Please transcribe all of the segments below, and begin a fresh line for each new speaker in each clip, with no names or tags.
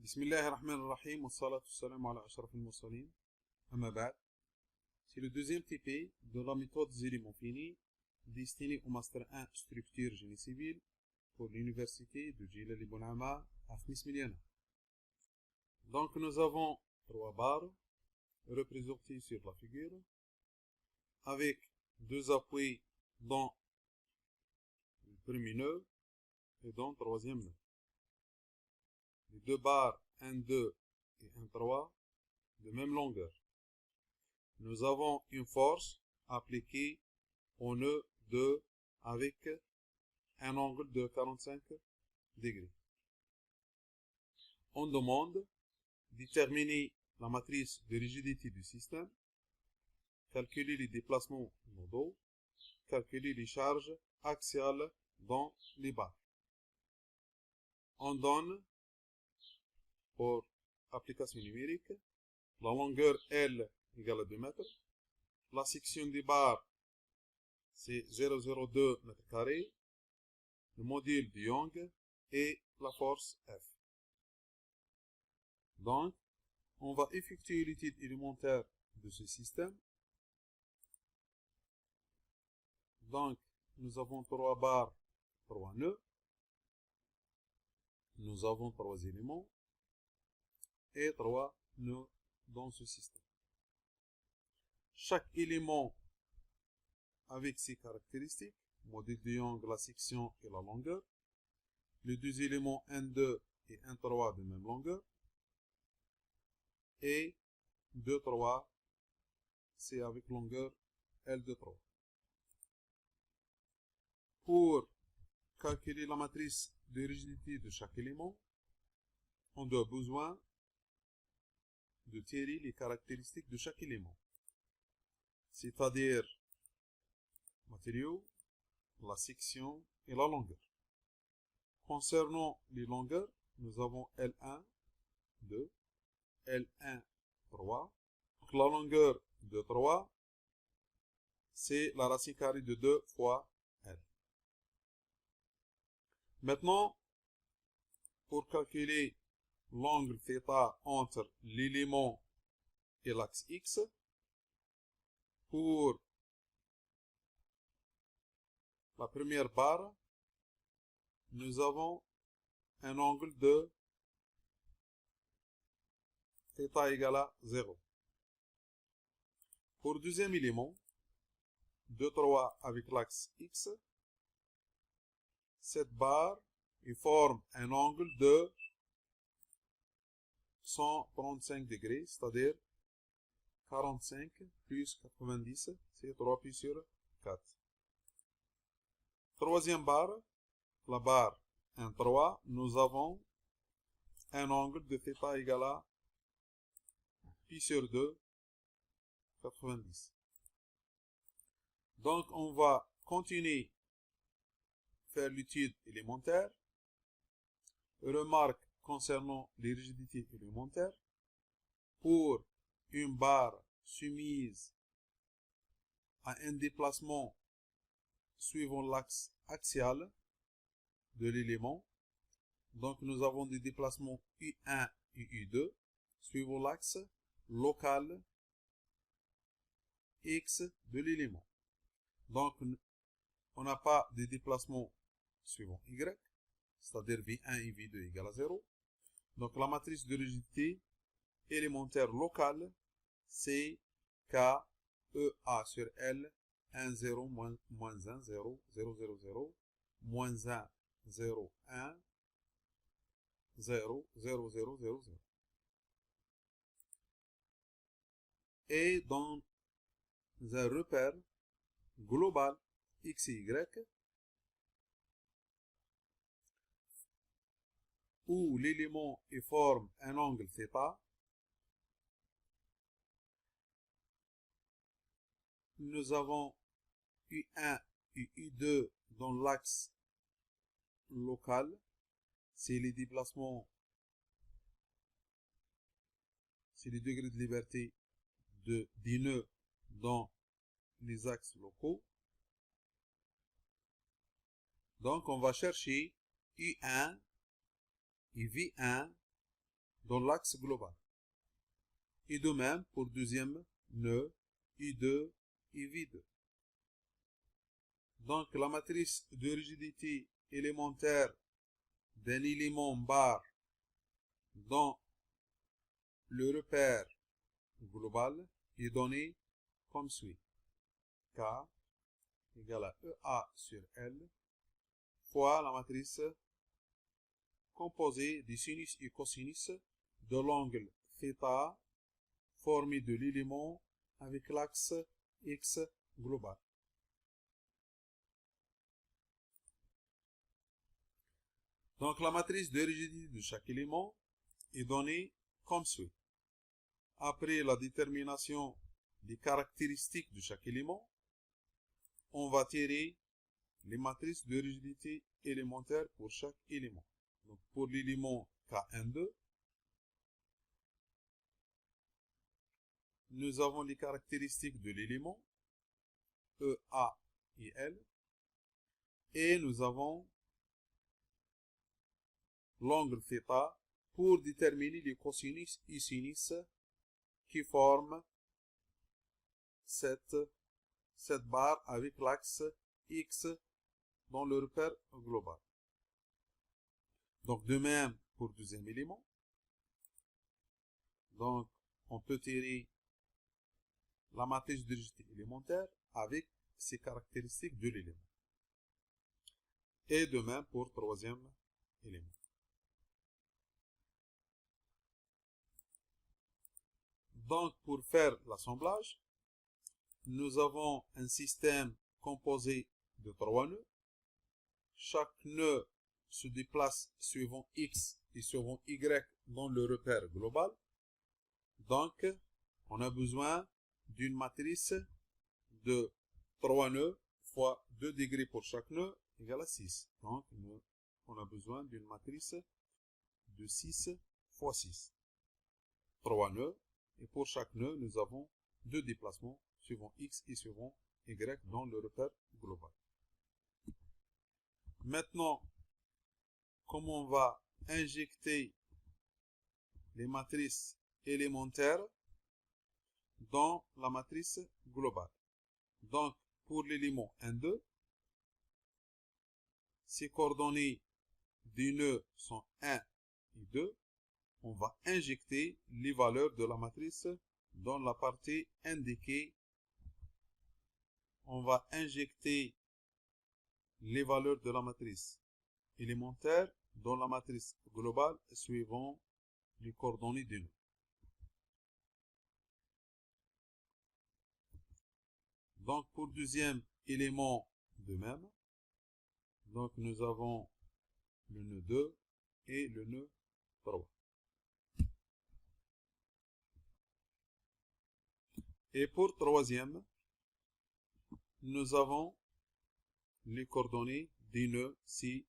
بسم الله الرحمن الرحيم والصلاة والسلام على أشرف المرسلين. أما بعد, c'est le deuxième TP de la méthode des éléments finis destiné au Master 1 Structure Génie Civil pour l'Université de Djilali Bou Nama à Fnis Miliana. Donc nous avons 3 barres représentées sur la figure avec 2 appuis dans le premier nœud et dans le troisième nœud. Les 2 barres 1, 2 et 1, 3 de même longueur. Nous avons une force appliquée au nœud 2 avec un angle de 45 degrés. On demande de déterminer la matrice de rigidité du système, calculer les déplacements nodaux, calculer les charges axiales dans les barres. On donne pour application numérique la longueur L égale à 2 mètres, la section des barres c'est 0,02 mètres carrés, le module de Young et la force F. Donc, on va effectuer l'étude élémentaire de ce système. Donc, nous avons 3 barres, 3 nœuds. Nous avons 3 éléments et 3 nœuds dans ce système. Chaque élément avec ses caractéristiques, module de Young, la section et la longueur. Les 2 éléments 1, 2 et 1, 3 de même longueur. Et 2, 3, c'est avec longueur L de 3. Pour calculer la matrice de rigidité de chaque élément, on a besoin de tirer les caractéristiques de chaque élément, c'est-à-dire matériaux, la section et la longueur. Concernant les longueurs, nous avons L1, 2, L1, 3. Donc la longueur de 3, c'est la racine carrée de 2 fois L. Maintenant, pour calculer l'angle θ entre l'élément et l'axe X, pour la première barre, nous avons un angle de θ égale à 0. Pour le deuxième élément, 2, 3 avec l'axe X, cette barre forme un angle de 135 degrés, c'est-à-dire 45 plus 90, c'est 3 pi sur 4. Troisième barre, la barre 1, 3, nous avons un angle de θ égale à pi sur 2, 90. Donc, on va continuer à faire l'étude élémentaire. Remarque concernant les rigidités élémentaires. Pour une barre soumise à un déplacement suivant l'axe axial de l'élément, donc nous avons des déplacements U1 et U2 suivant l'axe local X de l'élément. Donc, on n'a pas de déplacement suivant Y, c'est-à-dire V1 et V2 égale à 0. Donc, la matrice de rigidité élémentaire locale, c'est K, E, A sur L, 1, 0, moins 1, 0, 0, 0, 0, moins 1, 0, 1, 0, 0, 0, 0, 0. Et dans un repère global X et Y, où l'élément forme un angle θ, nous avons U1 et U2 dans l'axe local, c'est les déplacements, c'est les degrés de liberté des nœuds dans les axes locaux. Donc on va chercher U1 et V1 dans l'axe global. Et de même pour deuxième nœud I2 et V2. Donc la matrice de rigidité élémentaire d'un élément barre dans le repère global est donnée comme suit. K égale à EA sur L fois la matrice composée des sinus et cosinus de l'angle θ formé de l'élément avec l'axe X global. Donc la matrice de rigidité de chaque élément est donnée comme suit. Après la détermination des caractéristiques de chaque élément, on va tirer les matrices de rigidité élémentaire pour chaque élément. Donc pour l'élément K12, nous avons les caractéristiques de l'élément EA et L, et nous avons l'angle θ pour déterminer les cosinus et sinus qui forment cette barre avec l'axe X dans le repère global. Donc de même pour le deuxième élément. Donc on peut tirer la matrice de rigidité élémentaire avec ses caractéristiques de l'élément. Et de même pour le troisième élément. Donc pour faire l'assemblage, nous avons un système composé de 3 nœuds. Chaque nœud se déplace suivant X et suivant Y dans le repère global. Donc, on a besoin d'une matrice de 3 nœuds fois 2 degrés pour chaque nœud égale à 6. Donc, on a besoin d'une matrice de 6 fois 6. 3 nœuds. Et pour chaque nœud, nous avons 2 déplacements suivant X et suivant Y dans le repère global. Maintenant, comment on va injecter les matrices élémentaires dans la matrice globale. Donc, pour l'élément 1, 2, ces coordonnées des nœuds sont 1 et 2. On va injecter les valeurs de la matrice dans la partie indiquée. On va injecter les valeurs de la matrice élémentaire dans la matrice globale suivant les coordonnées des nœuds. Donc pour le deuxième élément de même, donc nous avons le nœud 2 et le nœud 3. Et pour le troisième, nous avons les coordonnées des nœuds, si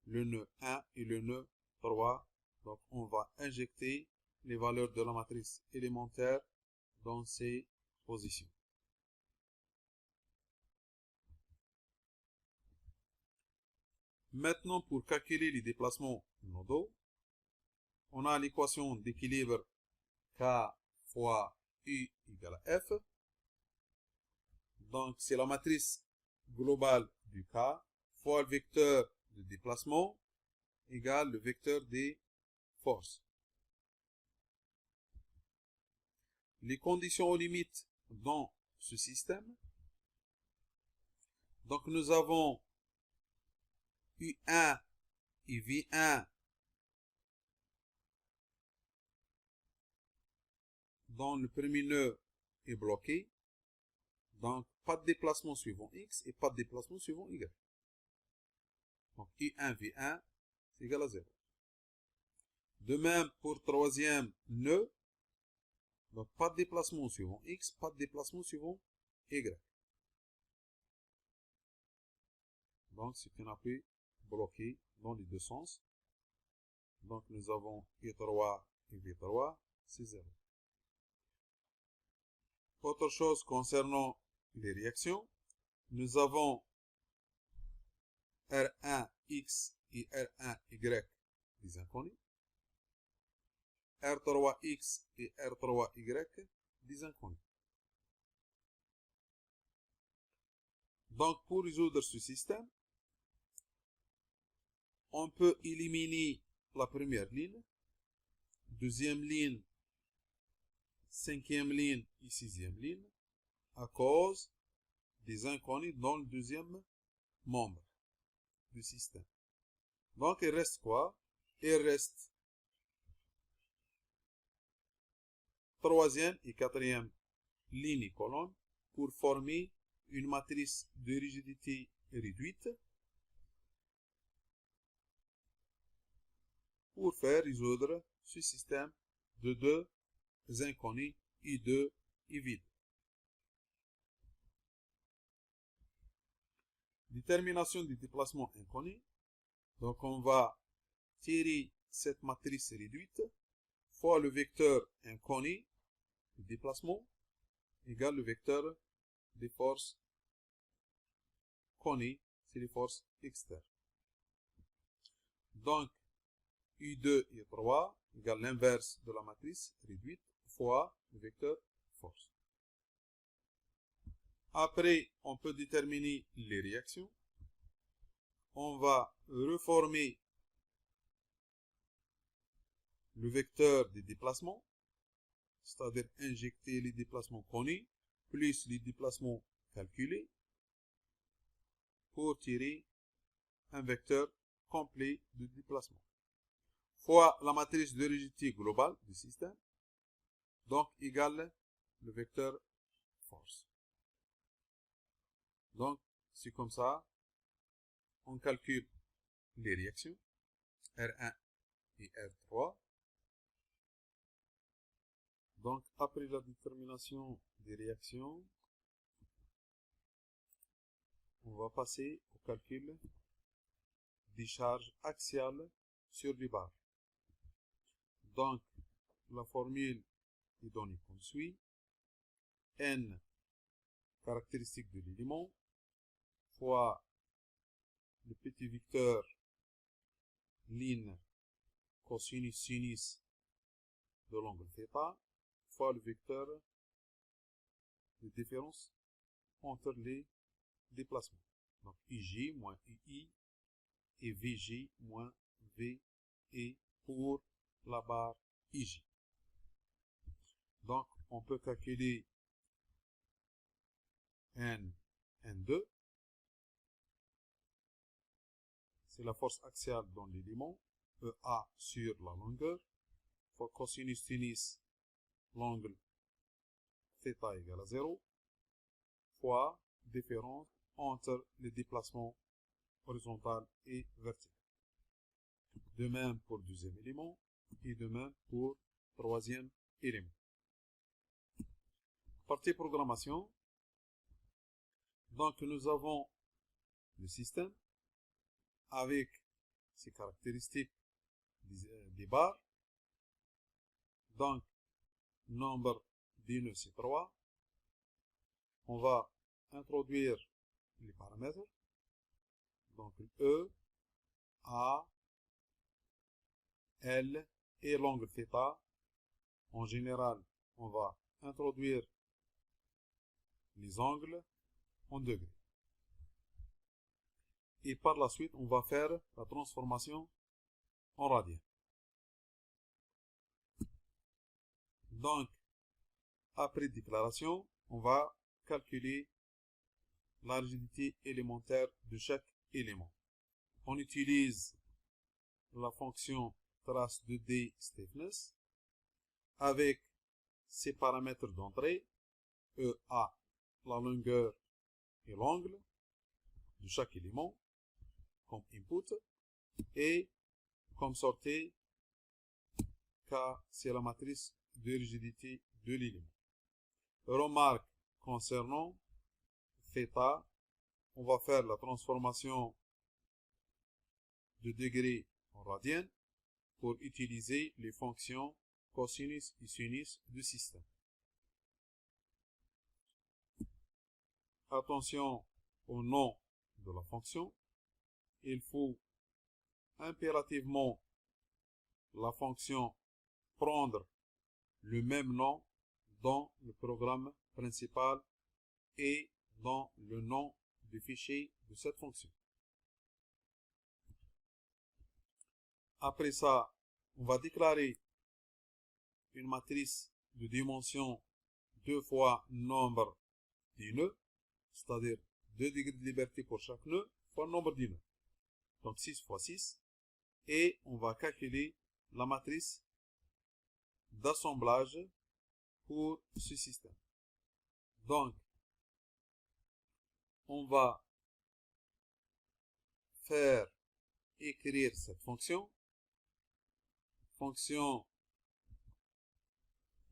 le nœud 1 et le nœud 3. Donc on va injecter les valeurs de la matrice élémentaire dans ces positions. Maintenant, pour calculer les déplacements nodaux, on a l'équation d'équilibre K fois U égale à F. Donc, c'est la matrice globale du K fois le vecteur de déplacement égale le vecteur des forces. Les conditions aux limites dans ce système. Donc, nous avons U1 et V1 dans le premier nœud est bloqué. Donc, pas de déplacement suivant X et pas de déplacement suivant Y. Donc, I1, V1, c'est égal à 0. De même, pour le troisième nœud, donc pas de déplacement suivant X, pas de déplacement suivant Y. Donc, c'est un appui bloqué dans les deux sens. Donc, nous avons I3 et V3, c'est 0. Autre chose concernant les réactions, nous avons R1X et R1Y des inconnus. R3X et R3Y, des inconnus. Donc, pour résoudre ce système, on peut éliminer la première ligne, deuxième ligne, cinquième ligne et sixième ligne, à cause des inconnus dans le deuxième membre du système. Donc, il reste quoi? Il reste troisième et quatrième ligne et colonne pour former une matrice de rigidité réduite pour faire résoudre ce système de deux inconnus et deux vides. Détermination du déplacement inconnu. Donc on va tirer cette matrice réduite fois le vecteur inconnu du déplacement égale le vecteur des forces connues, c'est les forces externes. Donc U2 et 3 égale l'inverse de la matrice réduite fois le vecteur force. Après, on peut déterminer les réactions. On va reformer le vecteur des déplacements, c'est-à-dire injecter les déplacements connus plus les déplacements calculés pour tirer un vecteur complet de déplacement fois la matrice de rigidité globale du système, donc égale le vecteur force. Donc, c'est comme ça, on calcule les réactions, R1 et R3. Donc, après la détermination des réactions, on va passer au calcul des charges axiales sur les barres. Donc, la formule est donnée comme suit. N, caractéristique de l'élément, fois le petit vecteur ligne cosinus sinus de l'angle θ, fois le vecteur de différence entre les déplacements. Donc, IJ moins UI et VJ moins VE pour la barre IJ. Donc, on peut calculer N2. C'est la force axiale dans l'élément. EA sur la longueur. Fois cosinus sinus, l'angle θ égale à 0. Fois différence entre les déplacements horizontal et vertical. De même pour le deuxième élément et de même pour le troisième élément. Partie programmation. Donc nous avons le système avec ses caractéristiques des barres. Donc nombre des nœuds c'est 3. On va introduire les paramètres. Donc E, A, L et l'angle θ. En général, on va introduire les angles en degrés. Et par la suite, on va faire la transformation en radian. Donc, après déclaration, on va calculer la rigidité élémentaire de chaque élément. On utilise la fonction trace de D stiffness avec ses paramètres d'entrée, EA, la longueur et l'angle de chaque élément comme input et comme sortie K, c'est la matrice de rigidité de l'élément. Remarque concernant θ, on va faire la transformation de degrés en radian pour utiliser les fonctions cosinus et sinus du système. Attention au nom de la fonction. Il faut impérativement la fonction prendre le même nom dans le programme principal et dans le nom du fichier de cette fonction. Après ça, on va déclarer une matrice de dimension 2 fois nombre des nœuds, c'est-à-dire 2 degrés de liberté pour chaque nœud fois le nombre des nœuds. Donc 6 fois 6. Et on va calculer la matrice d'assemblage pour ce système. Donc, on va faire écrire cette fonction.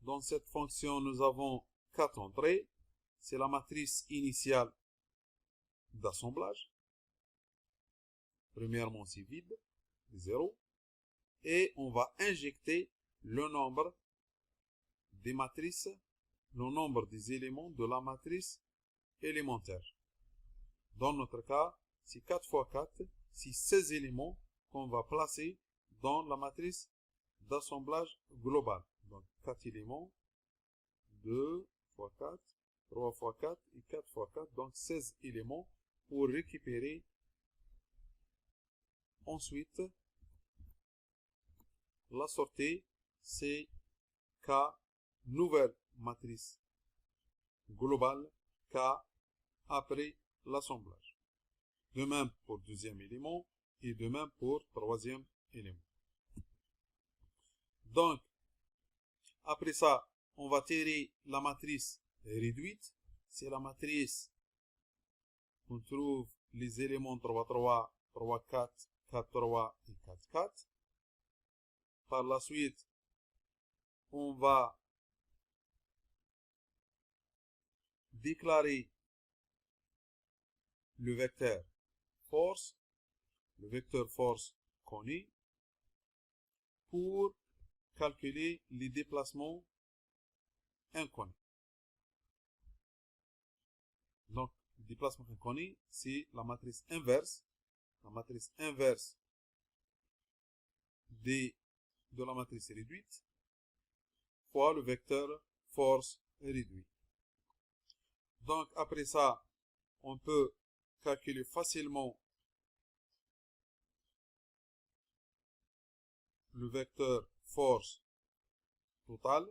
Dans cette fonction, nous avons 4 entrées. C'est la matrice initiale d'assemblage. Premièrement, c'est vide, 0. Et on va injecter le nombre des matrices, le nombre des éléments de la matrice élémentaire. Dans notre cas, c'est 4 fois 4, c'est 16 éléments qu'on va placer dans la matrice d'assemblage global. Donc 4 éléments, 2 fois 4, 3 fois 4 et 4 fois 4, donc 16 éléments pour récupérer ensuite la sortie, c'est K, nouvelle matrice globale, K après l'assemblage. De même pour deuxième élément et de même pour troisième élément. Donc, après ça, on va tirer la matrice réduite. C'est la matrice où on trouve les éléments 3, 3, 3, 4, 4, 3 et 4, 4. Par la suite, on va déclarer le vecteur force, connu, pour calculer les déplacements inconnus. Donc, le déplacement inconnu, c'est la matrice inverse de la matrice réduite fois le vecteur force réduit. Donc, après ça, on peut calculer facilement le vecteur force totale,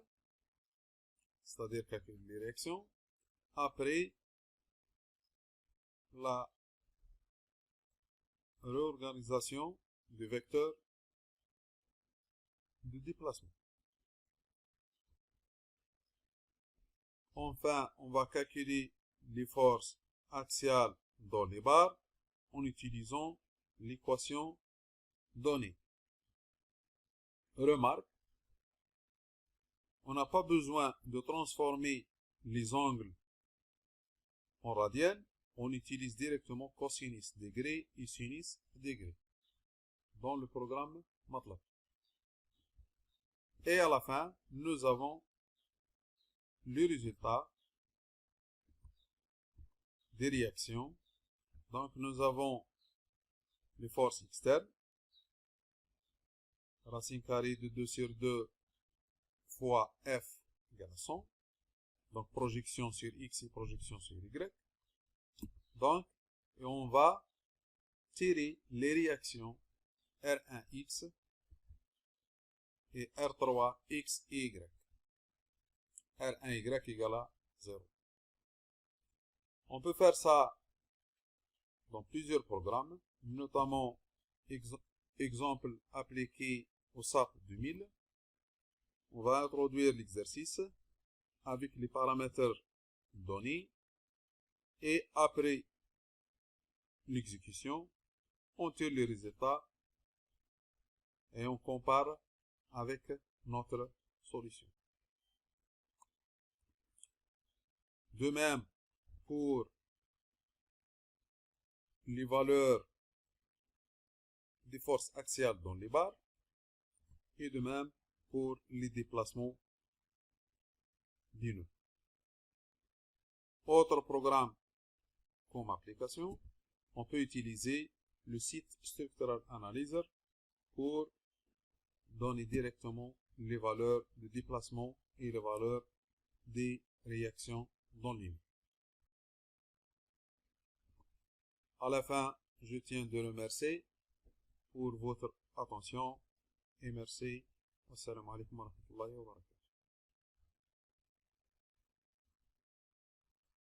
c'est-à-dire calculer les réactions, après la réorganisation du vecteur de déplacement. Enfin, on va calculer les forces axiales dans les barres en utilisant l'équation donnée. Remarque, on n'a pas besoin de transformer les angles en radienne, on utilise directement cosinus degré et sinus degré dans le programme MATLAB. Et à la fin, nous avons le résultat des réactions. Donc nous avons les forces externes, racine carrée de 2 sur 2 fois F égale à 100. Donc projection sur X et projection sur Y. Donc, et on va tirer les réactions R1X et R3X et Y. R1Y égale à 0. On peut faire ça dans plusieurs programmes, notamment exemple appliqué au SAP 2000. On va introduire l'exercice avec les paramètres donnés et après l'exécution, on tire les résultats et on compare avec notre solution. De même pour les valeurs des forces axiales dans les barres et de même pour les déplacements des nœuds. Autre programme comme application, on peut utiliser le site Structural Analyzer pour donner directement les valeurs de déplacement et les valeurs des réactions dans l'image. À la fin, je tiens de remercier pour votre attention et merci. Assalamu alaikum wa rahmatullahi wa barakatuh.